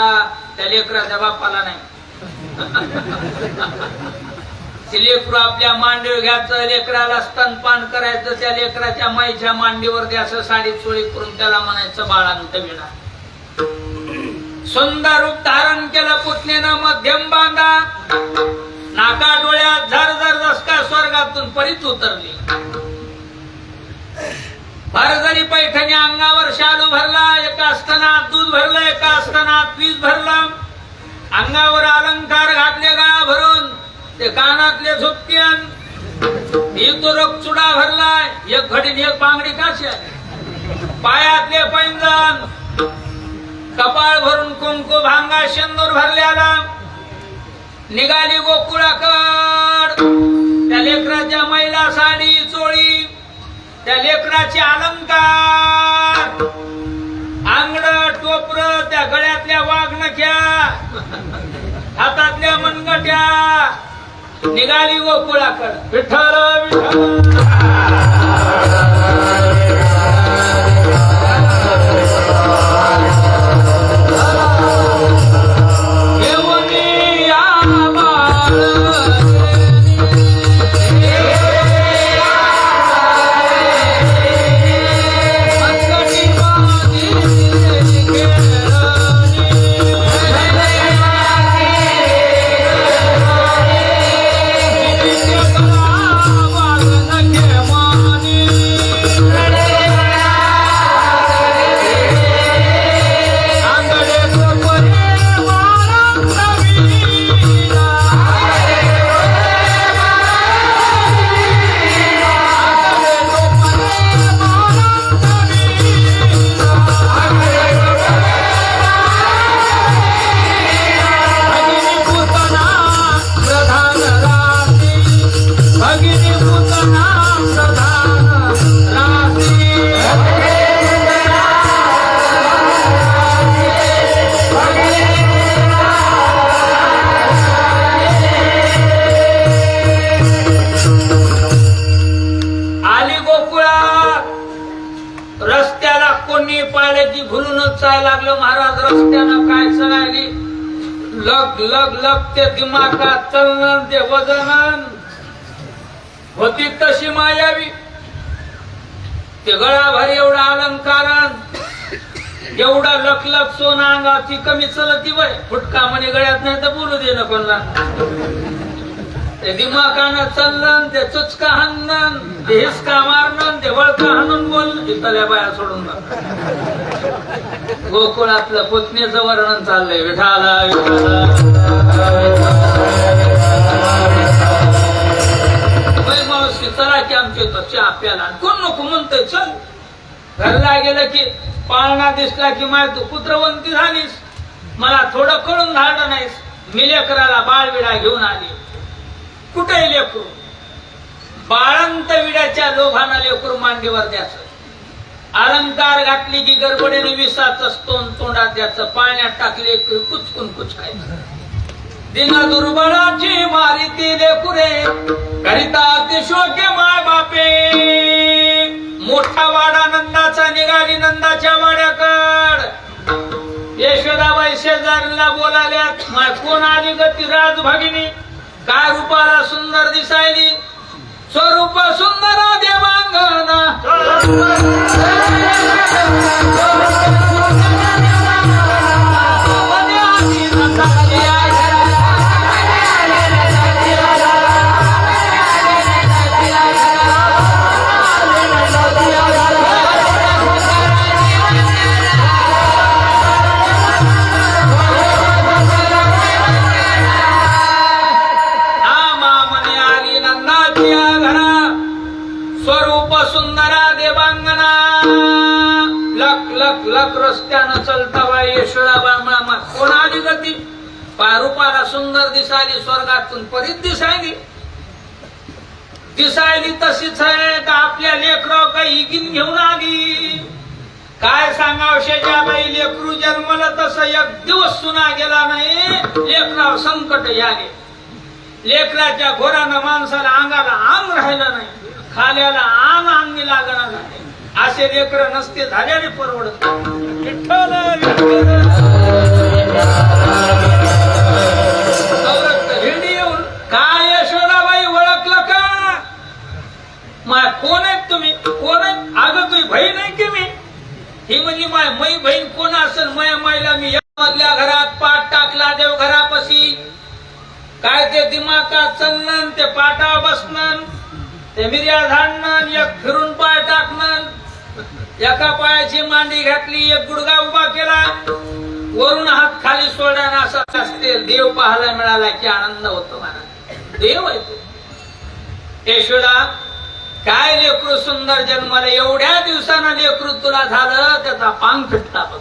त्या लेकराच्या बापाला नाही. ते लेकरू आपल्या मांडीवर घ्यायचं, लेकराला स्तनपान करायचं, त्या लेकराच्या माईच्या मांडीवर द्यायचं साडी चोळी करून त्याला म्हणायचं बाळांत विडा. सुंदर रूप धारण केलं पुतणेनं मध्यम बांधा, नाका डोळ्यात झर झर दसका स्वर्गातून परीच उतरली. भरजरी पैठणी अंगावर शालू भरला, एका स्तनात दूध भरलं, एका स्तनात वीज भरलं. अंगावर अलंकार घातले गळा भरून, ते कानातले झोपक्यान, इतुरक चुडा भरलाय, एक घडीन एक बांगडी काशी, पायातले पैंजण, कपाळ भरून कुंकू भांगा शेंदूर भरल्याला. निघाली गोकुळाकड. त्या लेकराच्या महिला साडी चोळी, त्या लेकराचे अलंकार, आंगड टोपर, त्या गळ्यातल्या वाघनख्या, हातातल्या मनगट्या. निघाली गोकुळाकड. विठ्ठल विठ्ठल. लागलं महाराज रस्त्यानं काय सगळी लग लग लग ते दिमागात चलनं, ते वजन होती तशी मायावी. ते गळाभर एवढा अलंकारण, एवढा लखलख सोना अंगाची कमी चलती वय. फुटका म्हणे गळ्यात नाही तर बोलू दे ना कोणला. ते दिमागानं चलन, ते चुचका हाणन, ते हिसका मारणं, ते वळका हाणून बोल. इथल्या बाया सोडून गोकुळातलं पुतणीचं वर्णन चाललंय. विठाला मावशी चला की आमच्या इथं चहा प्याला. कोण नको म्हणतोय चल. घरला गेलं की पाळणा दिसला की माय तू पुत्रवंती झालीस, मला थोडं कळून धाडलं नाहीस. मी लेकराला बाळविडा घेऊन आली. कुठे लेकरू? बाळंत विड्याच्या लोभानं लेकरू मांडीवर द्यायचं. अलंकार घातली की गडबडीने विषाचं स्तोन तोंडात द्यायचं. पाण्यात टाकले कुचकून कुचकायचं. दिन दुर्बळाची मारिती लेकुरे, करिता ते शोके माय बापे. मोठा वाडा नंदाचा निघाली नंदाच्या वाड्याकड. यशोदाबाई शेजारीला बोलाल्यात, माय कोण आली गती राज भगिनी. काय रूपाला सुंदर दिसायली, स्वरूप सुंदर देवांगना. देवांगना लक लक लक रस्त्यानं चलता बाई यशोदाबाई कोण आली गती पारुपाला सुंदर दिसायली स्वर्गातून परीत दिसायली तशीच आहे का आपल्या लेकरं काही इकीन घेऊन आली काय सांगाव शेजाबाई लेकरू जन्मलं तसं एक दिवस सुना गेला नाही लेकरावर संकट याले लेकराच्या घोरानं माणसाला अंगाला अंग राहिलं नाही खाल्याला अंगी लागणार झाले असे लेकर नसते झाल्याने परवडत हिंडी येऊन काय यशोदाबाई ओळखलं का माय कोण आहेत तुम्ही कोण आहेत अगं तुझी बहीण आहे की मी ही म्हणजे माय मै बहीण कोण असेल मया मायला मी मधल्या घरात पाठ टाकला देव घरापाशी काय ते दिमागात चलनं ते पाटावर बसणं ते मिर्या झाडणं एक फिरून पाय टाकणं एका पायाची मांडी घातली एक गुडगा उभा केला वरून हात खाली सोडणं असं असते देव पाहायला मिळाला की आनंद होतो मला देव आहे तो यशोदा काय लेकरू सुंदर जन्माला एवढ्या दिवसानं लेकरू तुला झालं त्याचा पांग फिटला बघ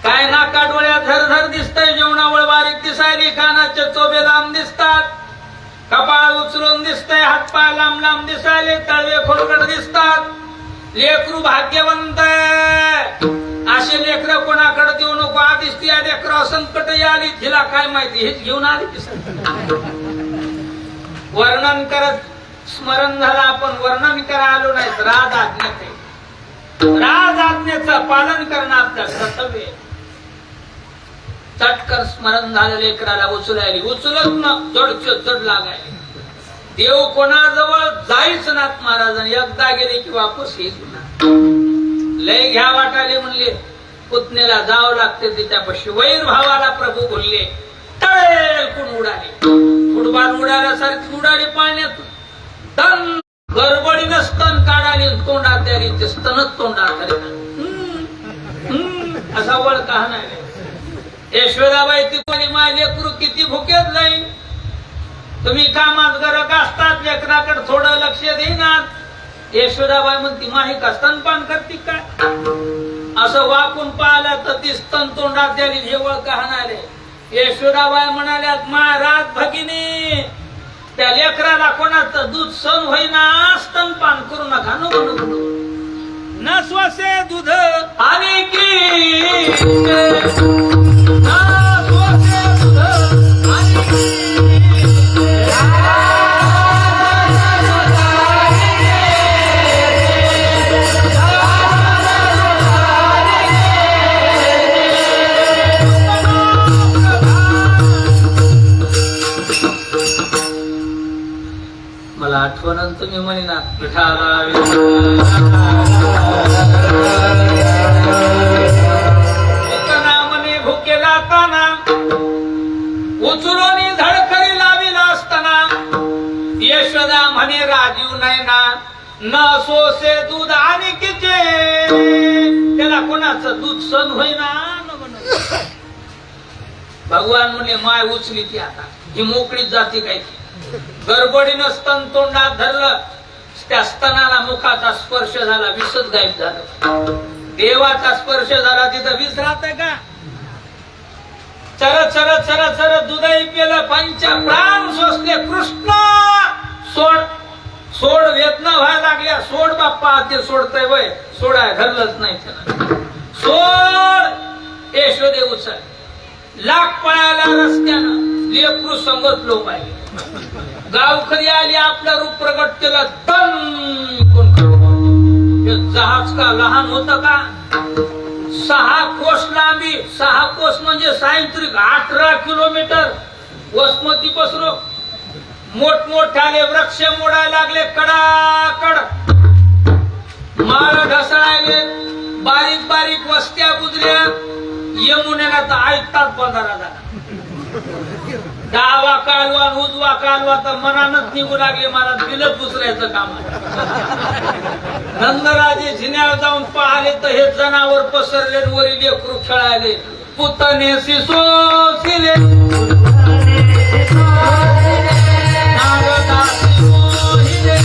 काय नाका डोळ्या धरधर दिसतंय जेवणावळ बारीक दिसायली कानाचे चोबे लांब दिसतात कपाळ उचलून दिसतंय हातपाय लांब लांब दिसायले तळवे खोलगड दिसतात लेकरू भाग्यवंत असे लेकर कोणाकडे देऊ नको आधीच ती लेकर संकट आली तिला काय माहिती हेच घेऊन आली वर्णन करत स्मरण झालं आपण वर्णन करा आलो नाही राज आज्ञेचं पालन करणं आपलं कर्तव्य चटकर स्मरण झालं लेकराला उचलायली उचलत ना जड लागायली देव कोणाजवळ जायच नाथ महाराजांनी एकदा गेले की वापस येत ना लय घ्या वाटाले म्हणले पुतणेला जावं लागते तिच्यापाशी वैर भावाला प्रभू बोलले तळेल कोण उडाले फुटबॉल उडाल्यासारखी उडाली पाण्यातून तन गडबडीनं स्तन काढाली तोंडात द्याली ते स्तनच तोंडात असा वळ का नाही यशोदाबाई ती माय लेकरू किती भुकेत जाईल तुम्ही कामात गरक असतात लेकराकडे थोडं लक्ष देणार यशोदाबाई म्हणती माही का स्तनपान करते काय असं वाकून पाहिलं तर ती स्तन तोंडात द्याली हे वळ का नाही यशोदाबाई म्हणाल्यात महाराज भगिनी त्या लेकराला कोणाचं दूध सण होईना स्तनपान करू नका नको न श्वासे दूध आणि की मला आठवण तुम्ही म्हणिना म्हणे भुकेला ताना उचलून धडकरी लाविला असताना यशोदा म्हणे राजीव नाही ना न सोसे दूध आणि किचे त्याला कोणाचं दूध सण होईना भगवान म्हणे माय उचली ती आता ही मोकळीच जाती काय गडबडीनं स्तन तोंडात धरलं त्या स्तनाला मुखाचा स्पर्श झाला विषच गायब झालं देवाचा स्पर्श झाला तिथं विष राहत का चर चर चर चर दुधाई पेलं पंच प्राण सोसले कृष्ण सोड सोड वेदना व्हायला लागल्या सोड बाप्पा ते सोडतय वय सोडाय धरलंच नाही त्याला सोड यशोदे उचल लाख पळायला रस्त्यानं लेकरू संगत लोक आहे गावखरी आली आपलं रूप प्रगट केलं कोण जहाज का लहान होत का 6 कोस लांबी 6 कोस म्हणजे सायंत्रिक 18 किलोमीटर वसमती पसरो मोठमोठाले वृक्ष मोडायला लागले कडाकड माळ ढसळायले बारीक बारीक वस्त्या गुजऱ्या यमुनेला तर ऐकतात बंधारा झाला डावा कालवा उजवा कालवा तर मनानच निघू लागले मला दिलं दुसऱ्याचं काम नंदराजे झिन्यावर जाऊन पाहिले तर हे जनावर पसरले वरी लेकरू खेळायले पुतणे सिसोसिले नागदासी मोहिले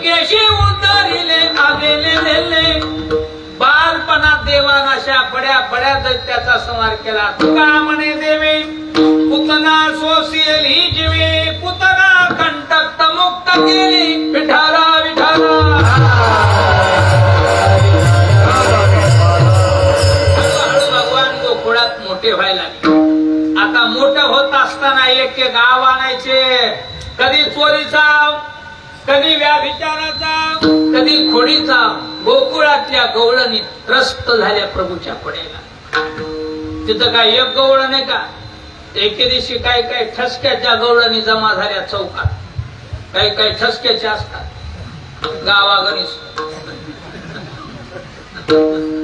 केशी उतरिले आलेले बालपणात देवान अशा बड्या बड्या दैत्याचा संहार केला. तुका म्हणे देवी पुतना सोसियल ही जीवे पुतना कंटक मुक्त केली. विठाला विठाला भगवान गोकुळात मोठे व्हायला लागले. आता मोठं होत असताना एक एक गाव आणायचे. कधी चोरीचा, कधी व्याभिचाराचा, कधी खोडीचा. गोकुळातल्या गवळणी त्रस्त झाल्या प्रभूच्या पड्याला. तिथं काय एक गवळण आहे का? एके दिवशी काय काय ठसक्याच्या गवळणी जमा झाल्या चौकात. काही काही ठसक्याच्या असतात गावागणीस.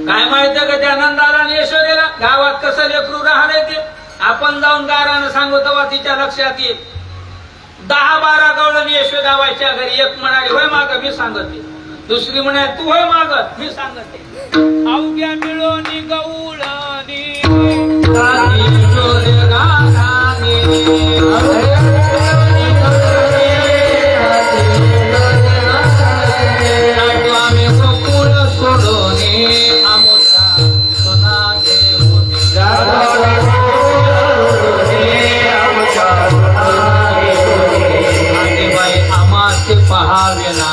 काय माहिती का त्या नंदाला आणि यशोदेला गावात कसं लेकरू राहणार ते आपण जाऊन गारानं सांगू तेव्हा तिच्या लक्षात येईल. 10-12 गवळणी यशोदा व्हायच्या घरी. एक म्हणाली होय माग मी सांगते, दुसरी म्हणाली तू होय मागत मी सांगते. अवघ्या मिळोनी गवळणी आम्ही गोकुळ सोडोनी आमोचा सोना आमाचे पहावे ना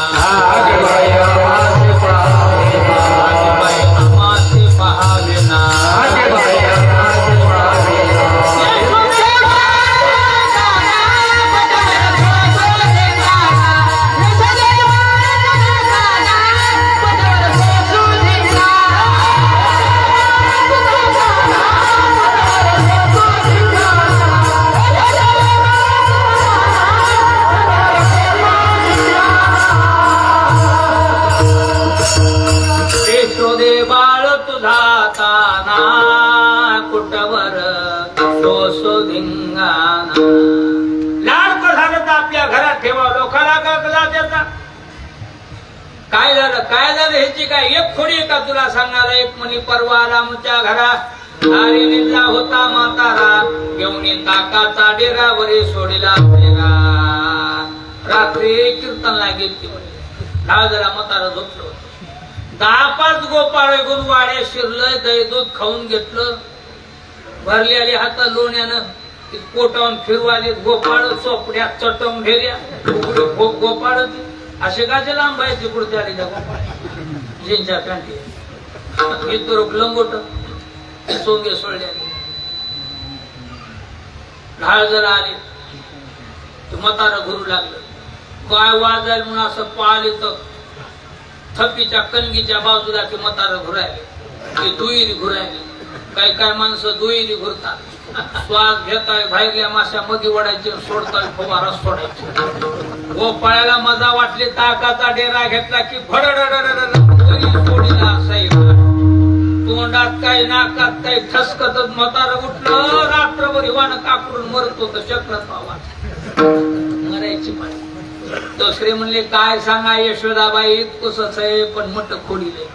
आमाचे पहावे ना. यशोदे बाळ तुझा ताना कुटवर सोसो धिंगाणा. लाडकं झालं तर आपल्या घरात ठेवा. लोकाला का त्याचा काय झालं काय झालं ह्याची काय एक खोडी का तुला सांगायला. एक म्हणी परवा आमच्या घरात नारिणीला होता म्हातारा घेऊन ताकाचा डेरा वरी सोडीला फेरा. रात्री कीर्तनला गेली म्हणे. दहा जरा म्हातारा झोपलो. 10-5 गोपाळ गुण वाड्या शिरलं. दही दूध खाऊन घेतलं. भरलेले हात लोण्यानं पोटावून फिरवाले. गोपाळ चोपड्यात चटवून घेल्या. गोपाळ असे गाचे लांब आहे तिकडे आलेल्या गोपाळ जींच्या पॅन्टी इतर लंगोट सोंगे सोडले. ढाळ जरा आले म्हातारा घुरू लागलं. काय वाजायला म्हणून असं पाहिले तर थपीच्या कणगीच्या बाजूला ते म्हातारा घुरायले. ते दुईरी घुरायले. काही काय माणसं दुईरी घुरतात. श्वास घेताय बाहेरल्या माश्या मध्ये वडायचे सोडताय फवारा सोडायचे. गोपाळ्याला मजा वाटली. ताकाचा डेरा घेतला की सोडीला असायला. तोंडात काही नाकात काही ठसकतच म्हातारा उठलं. रात्रभर हिवानं काकडून मरत होत. चक्रत मरायची पाहिजे. दुसरे म्हणले काय सांगा यशोदाबाई कसंच आहे पण मट खोडीले.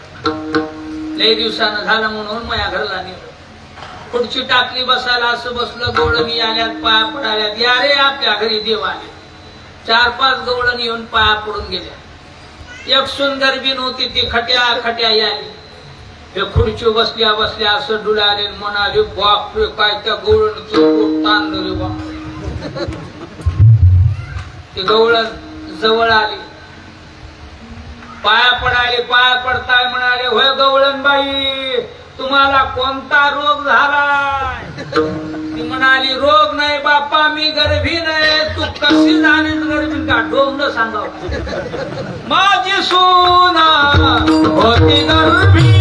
लई दिवसानं झालं म्हणून माझ्या घरला नेलं. खुर्ची टाकली बसायला. असं बसलं. गवळणी आल्यात पाया पडाल्यात. या रे आपल्या घरी देव आले. 4-5 गवळणी येऊन पाया पडून गेल्या. एक सुंदर बिन होती ती खट्या खट्या आली. हे खुर्ची बसल्या बसल्या असं डुलाले म्हणाले बापरे काय त्या गवळणीचं तांदूळ रे बाप. ती गवळण जवळ आली. पाया पडाले. पाया पडताय म्हणाले होय गवळण बाई तुम्हाला कोणता रोग झालाय? ती म्हणाली रोग नाही बापा मी गर्भी नाही. तू कशी झाली गर्भी का डोंग सांगाव. माझी सोना होती गर्भी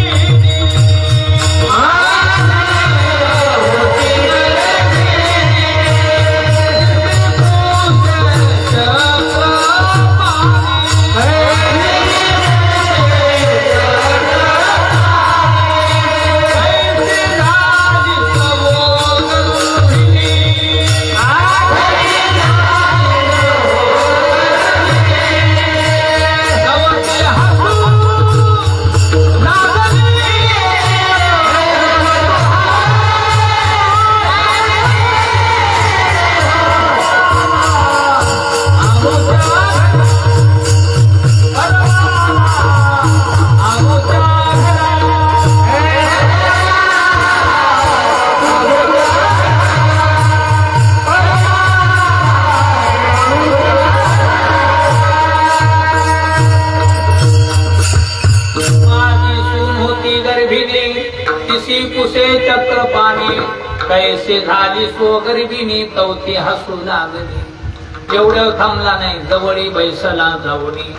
कैसे झाली सोगरबिनी तवती हसू लागली एवढं थांबला नाही जवळी बैसला जाऊनी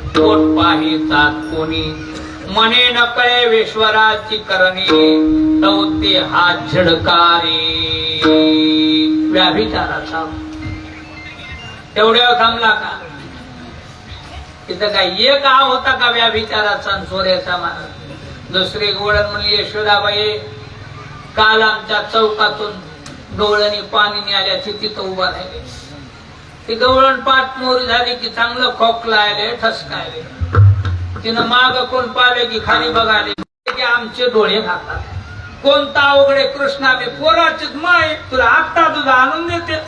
पोट पाहितात कोणी मने नकळे विश्वराची करणी तवते हात झडकारे व्याभिचाराचा तेवढ्यावर थांबला का तिथं काय एक गाव होता का व्याभिचाराचा आणि चोऱ्याचा माणूस दुसरी गोळण म्हणली यशोदाबाई काल आमच्या चौकातून गवळणी पाणी आल्याची तिथं उभा राहिले ती गवळण पाठ मोरी झाली की चांगलं खोकलायले ठसकायले तिनं माग कोण पाहिले की खाली बघाले की आमचे डोळे खातात कोणता अवघडे कृष्णा मी पोराचीच माय तुला आत्ता तुझा आणून देते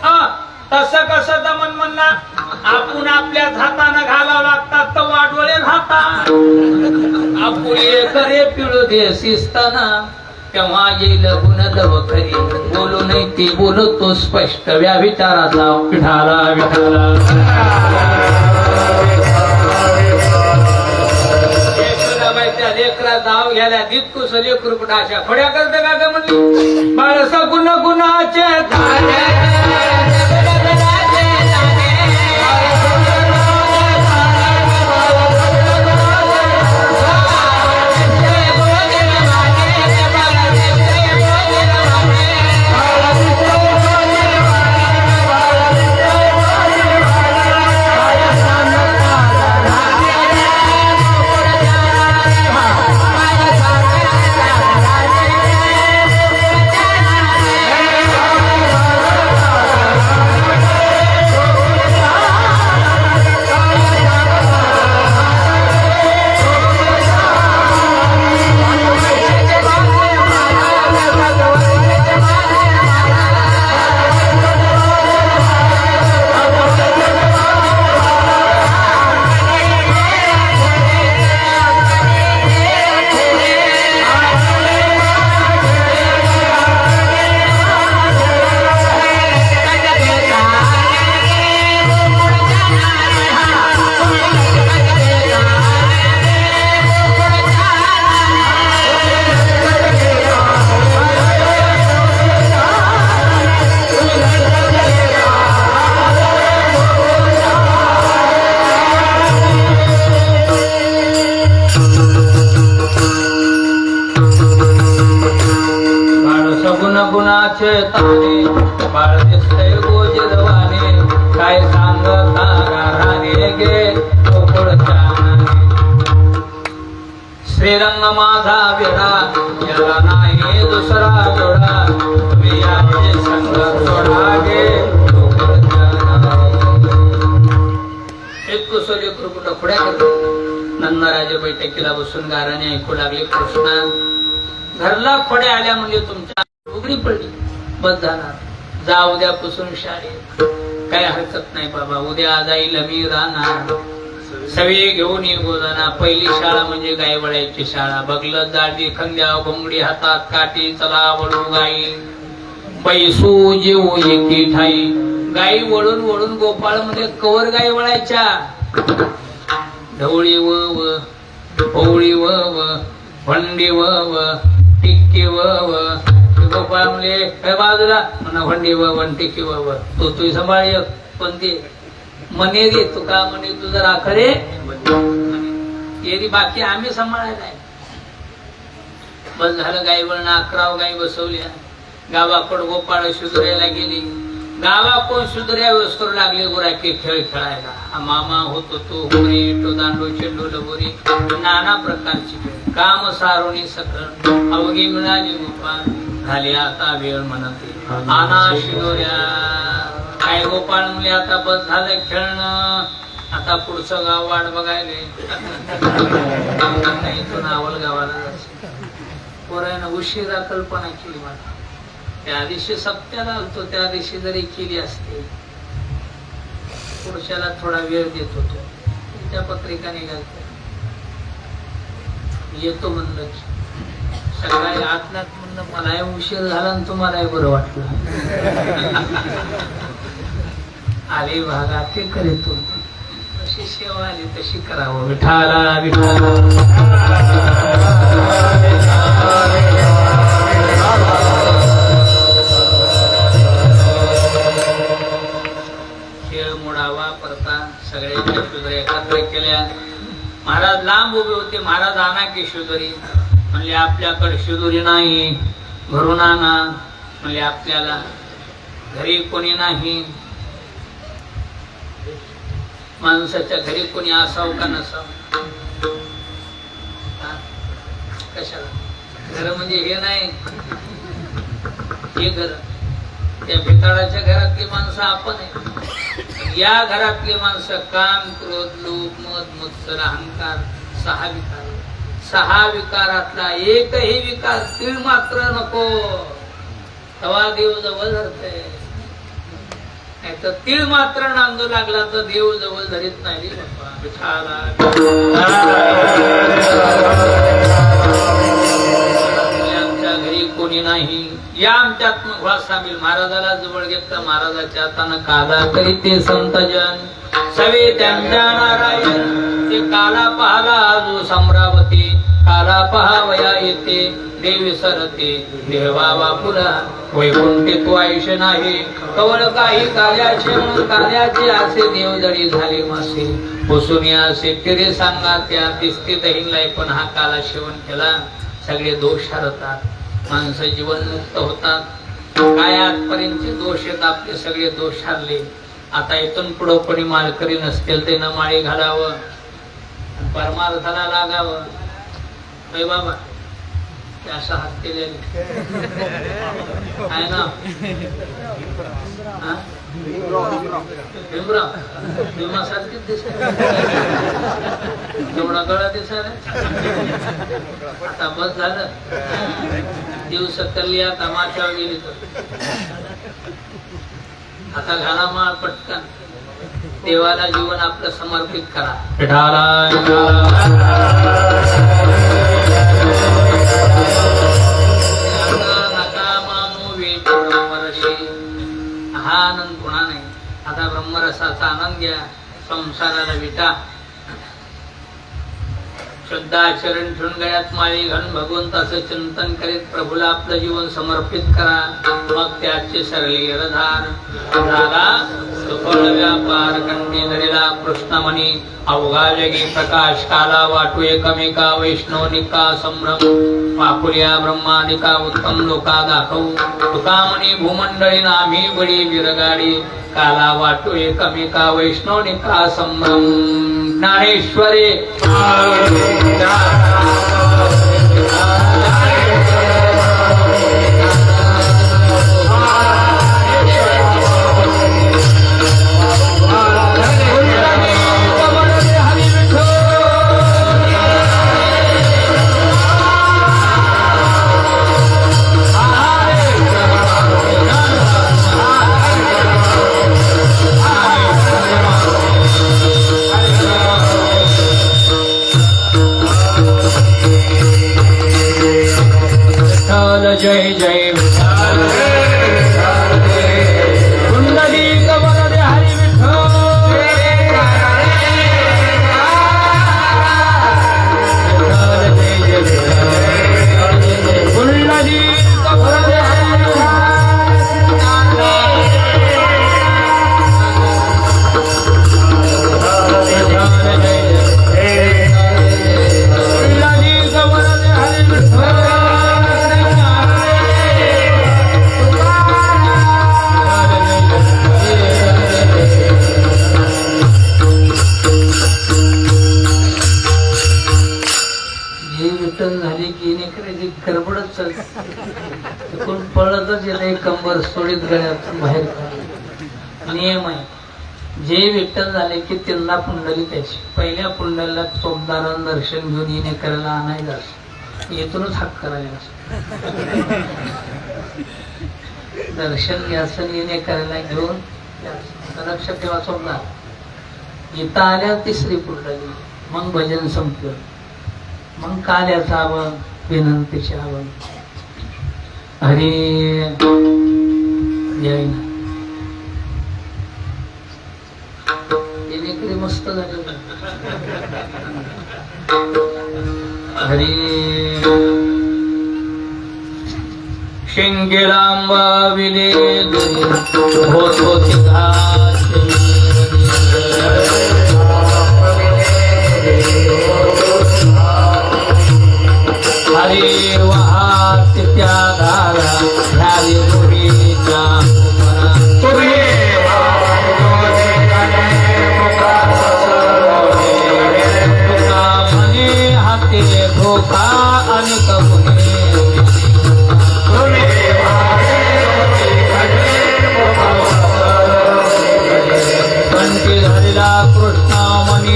तसं कसं दमन म्हणणार आपण आपल्याच हाताने घालावं लागतात तर वाडवळे राहतात आपुले करे पिळू दे शिस्ताना तेव्हा येईल गुण दव खरी बोलू नाही ती बोलतो स्पष्ट व्याभिचाराचा विठाला विठाला त्या लेकरा जाव घ्यायला दितकुस लेकरू कुठं अशा खोड्या करते का ग म्हणली बाळसा गुण गुणाचे गुणाचे ताने बाळ दिसतय गोजिरवाने काय सांगता गाणे गे कोकळच्या श्रीरंग माझा विडा याला नाही दुसरा जोडा तुम्ही याचे संग सोडा गे एक कुसले कुरकुट खुड्या करतो नंदराजे बैठकीला बसून गाराने ऐकू लागले कृष्णा घरला खोड्या आल्या म्हणजे तुमच्या उघडी पडली बस झाला जा उद्यापासून शाळेत काय हरकत नाही बाबा उद्या जाईल मी राहणार सगळे घेऊन येऊ जाणार पहिली शाळा म्हणजे गाय वळायची शाळा बगलत जाडी खंद्या घोंगडी हातात काठी चला वळू गाई पैसू जेऊ एकी ठाई गाई वळून वळून गोपाळ मध्ये कवर गाई वळायच्या ढवळी व पवळी व भंडी व टिक्की व गोपाळ म्हणजे काय बाजूला म्हणा भंडी व टिक्की व तू सांभाळ पण ते मने रे तू का म्हणे तू जर आखरे बाकी आम्ही सांभाळायला बस झालं गाई वळण 11 गाई बसवल्या गावाकड गोपाळ शुद्रायला गेली गावाकोण शुद्र्या वस्तू लागले गुराकी खेळ खेळायला हा मामा होतो तो हुरे तो दांडो चेंडू लगोरी नाना प्रकारची खेळ काम सारोणी सकळ अवघी मिळाली गोपाळ झाली आता वेळ म्हणते आना शिदोऱ्या काय गोपाळ म्हणले आता बस झालं खेळणं आता पुढचं गाव वाट बघायले इथून आवल गावाला पोरानं उशिरा कल्पना केली मला त्या दिवशी सप्त्याला आलतो त्या दिवशी जरी केली असते पुरुषाला थोडा वेळ देत होतो त्या पत्रिका निघालतो येतो म्हणलं सकाळी आतल्यात म्हणलं मलाही उशीर झाला आणि तुम्हालाही बरं वाटलं आले भागा ते करीत तशी सेवा आली तशी करावं विठाला विठाला खेळ मोडावा परता सगळ्यांच्या शेजारी एकत्र केल्या. महाराज लांब उभे होते. महाराज आणा की शेजारी. म्हणले आपल्याकडे शेजारी नाही, घरून आणा. म्हणले आपल्याला घरी कोणी नाही. माणसाच्या घरी कोणी असावं का नसावं? कशाला घर म्हणजे हे नाही, हे घर त्या भिकाडाच्या घरातली माणसं आपण आहे. या घरातली माणसं काम, क्रोध, लोभ, मद, मत्सर, अहंकार, 6 विकार. 6 विकारातला एकही विकार तीळ मात्र नको, तेव्हा देव जवळ धरते. नाही तर तीळ मात्र नांदू लागला तर देव जवळ धरीत नाही. आमच्या घरी कोणी नाही, या आमच्यात मग सामील. महाराजाला जवळ घेतलं. महाराजाच्या हातानं काला करीते संतजन, सवे त्यांच्या नारायण. ते काला पाहाला जो सम्रावती, काला पहावया येते देवी सरते. देवा बापुला वैकुंठी तो आयुष्य नाही, कवळ काही कार्याचे म्हणून कार्याचे असे देवदळी झाले मासे. पुसून असे तिरे सांगा त्या दिसते पण हा काला सेवन केला. सगळे दोष हरतात, माणसं जीवनमुक्त होतात. काय आजपर्यंतचे दोष आहेत आपले सगळे दोष हरले. आता इथून पुढं कोणी मालकरी नसतील ते न माळी घालावं, परमार्थाला लागावं. बाबा असा हात केलेले आहे ना. भीमासारखीच दिसत, एवढा गळा दिसायला. आता बस झालं, दिवस कल्ली आता माथ्यावर गेली तर आता घाला माळ पटकन. देवाला जीवन आपलं समर्पित करा. हा आनंद पुन्हा नाही. आता ब्रह्मरसाचा आनंद घ्या, संसाराला विटा. श्रद्धाचरण ठेवून गळ्यात माळी घालून भगवंताचं चिंतन करीत प्रभूला आपलं जीवन समर्पित करा. मग त्याचे सरली रधार झाला सुफळ व्यापार. कंठी धरिला कृष्णमणी अवघा जगी प्रकाश. काला वाटू एकमेका वैष्णवनिका संभ्रम. वाकुल्या ब्रह्मादिका उत्तम लोका दाखवू. तुकामणी भूमंडळी नामी बळी विरगाडी. काला वाटू एकमेका वैष्णवनिका संभ्रम. ज्ञानेश्वरी जय जय विठ्ठल. पुंडलिक वरदे हरी विठ्ठल. जय जय विठ्ठल. पुंडलिक वरदे हरी झाली की गडबडच चालते. कोण पळतच येते कंबर सोडीत गळ्यातून बाहेर. नियम आहे, जे विठ्ठल झाले की त्यांना पुंडली त्याची. पहिल्या पुंडलीला चोपदारानं दर्शन घेऊन येणे करायला आणायचं, येथूनच हाक करायला. दर्शन घ्यायचं येणे करायला घेऊन लक्षात ठेवा. चोपदार इथं आल्या तिसरी पुंडली, मग भजन संपलं. मग काल्याचा आवन, विनंतीचे आवन. हरी जय मस्त झालं. हरी शिंगेलांबा विले होत होती घात.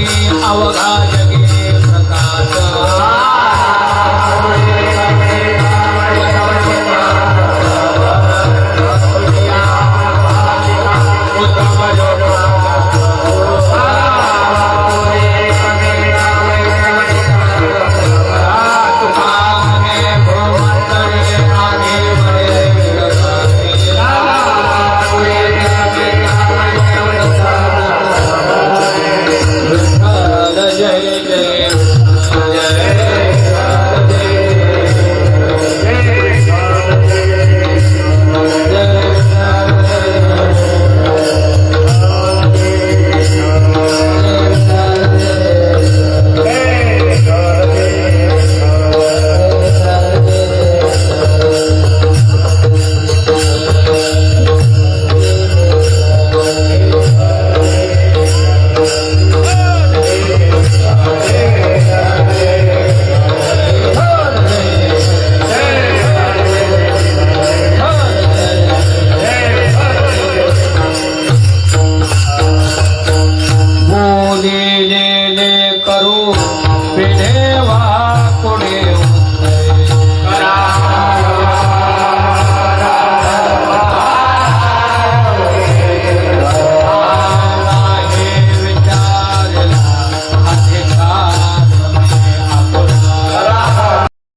अवघा जगी